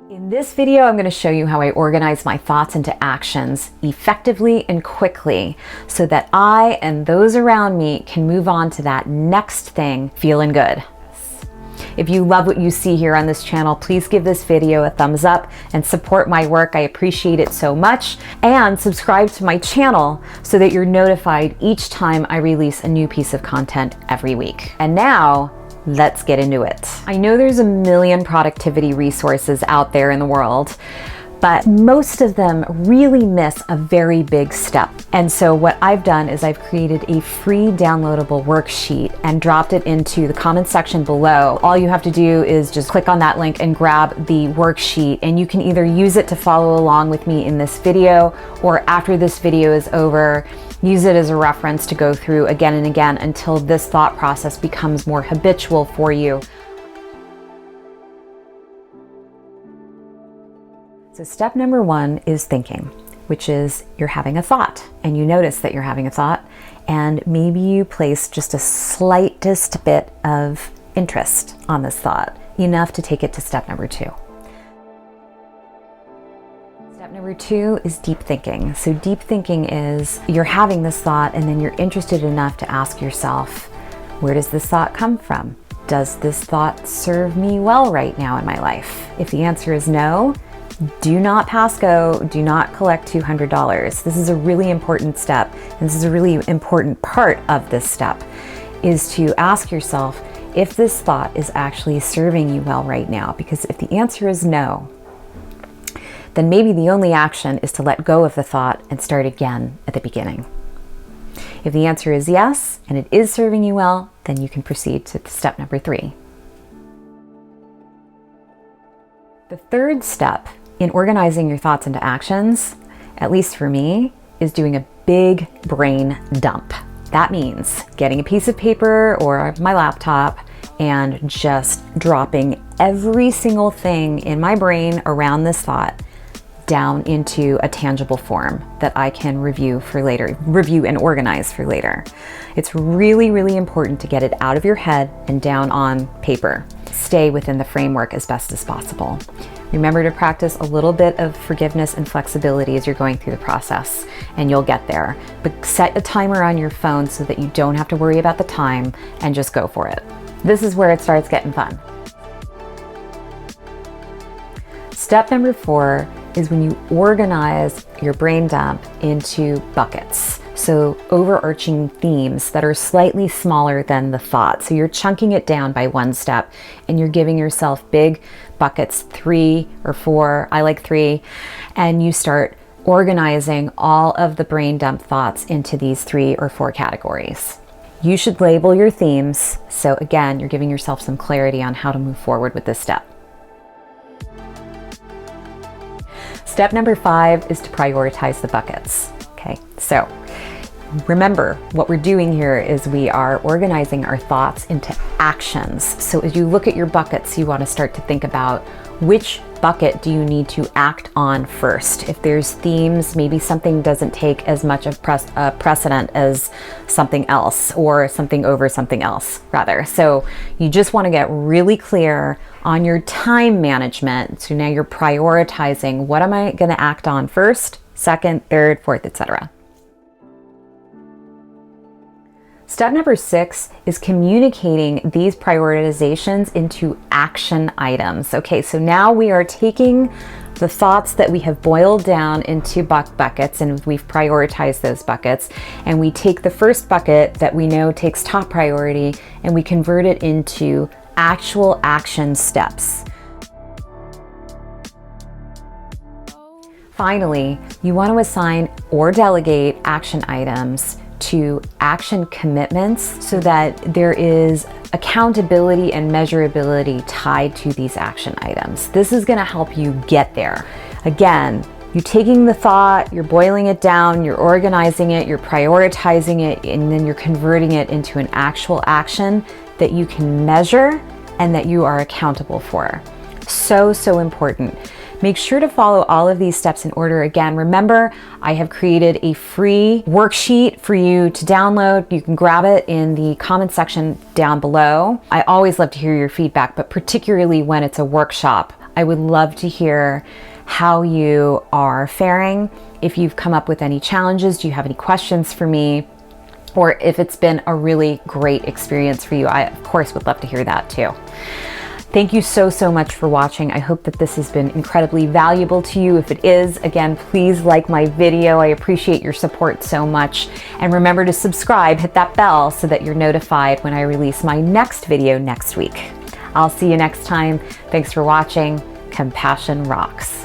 In this video, I'm going to show you how I organize my thoughts into actions effectively and quickly so that I and those around me can move on to that next thing feeling good. If you love what you see here on this channel, please give this video a thumbs up and support my work. I appreciate it so much. And subscribe to my channel so that you're notified each time I release a new piece of content every week. And now, let's get into it. I know there's a million productivity resources out there in the world, but most of them really miss a very big step. And so what I've done is I've created a free downloadable worksheet and dropped it into the comment section below. All you have to do is just click on that link and grab the worksheet, and you can either use it to follow along with me in this video, or after this video is over, use it as a reference to go through again and again until this thought process becomes more habitual for you. So step number one is thinking, which is you're having a thought and you notice that you're having a thought, and maybe you place just a slightest bit of interest on this thought, enough to take it to step number two. Step number two is deep thinking. So deep thinking is you're having this thought and then you're interested enough to ask yourself, where does this thought come from? Does this thought serve me well right now in my life? If the answer is no, do not pass go, do not collect $200. This is a really important step. And this is a really important part of this step, is to ask yourself if this thought is actually serving you well right now. Because if the answer is no, then maybe the only action is to let go of the thought and start again at the beginning. If the answer is yes, and it is serving you well, then you can proceed to step number three. The third step in organizing your thoughts into actions, at least for me, is doing a big brain dump. That means getting a piece of paper or my laptop and just dropping every single thing in my brain around this thought down into a tangible form that I can review and organize for later. It's really, really important to get it out of your head and down on paper. Stay within the framework as best as possible. Remember to practice a little bit of forgiveness and flexibility as you're going through the process, and you'll get there. But set a timer on your phone so that you don't have to worry about the time and just go for it. This is where it starts getting fun. Step number four is when you organize your brain dump into buckets. So overarching themes that are slightly smaller than the thought. So you're chunking it down by one step and you're giving yourself big buckets, 3 or 4, I like 3, and you start organizing all of the brain dump thoughts into these 3 or 4 categories. You should label your themes. So again, you're giving yourself some clarity on how to move forward with this step. Step number 5 is to prioritize the buckets. Okay, so remember what we're doing here is we are organizing our thoughts into actions. So as you look at your buckets, you want to start to think about which bucket do you need to act on first. If there's themes, maybe something doesn't take as much of precedent as something else, or something over something else rather. So you just want to get really clear on your time management. So now you're prioritizing, what am I going to act on first, second, third, fourth, etc. Step number 6 is communicating these prioritizations into action items. Okay, so now we are taking the thoughts that we have boiled down into buckets, and we've prioritized those buckets, and we take the first bucket that we know takes top priority and we convert it into actual action steps. Finally, you want to assign or delegate action items to action commitments so that there is accountability and measurability tied to these action items. This is going to help you get there. Again, you're taking the thought, you're boiling it down, you're organizing it, you're prioritizing it, and then you're converting it into an actual action that you can measure and that you are accountable for. So, so important. Make sure to follow all of these steps in order. Again, remember, I have created a free worksheet for you to download. You can grab it in the comment section down below. I always love to hear your feedback, but particularly when it's a workshop, I would love to hear how you are faring. If you've come up with any challenges, do you have any questions for me? Or if it's been a really great experience for you, I of course would love to hear that too. Thank you so much for watching. I hope that this has been incredibly valuable to you. If it is, again, please like my video. I appreciate your support so much. And remember to subscribe, hit that bell so that you're notified when I release my next video next week. I'll see you next time. Thanks for watching. Compassion rocks.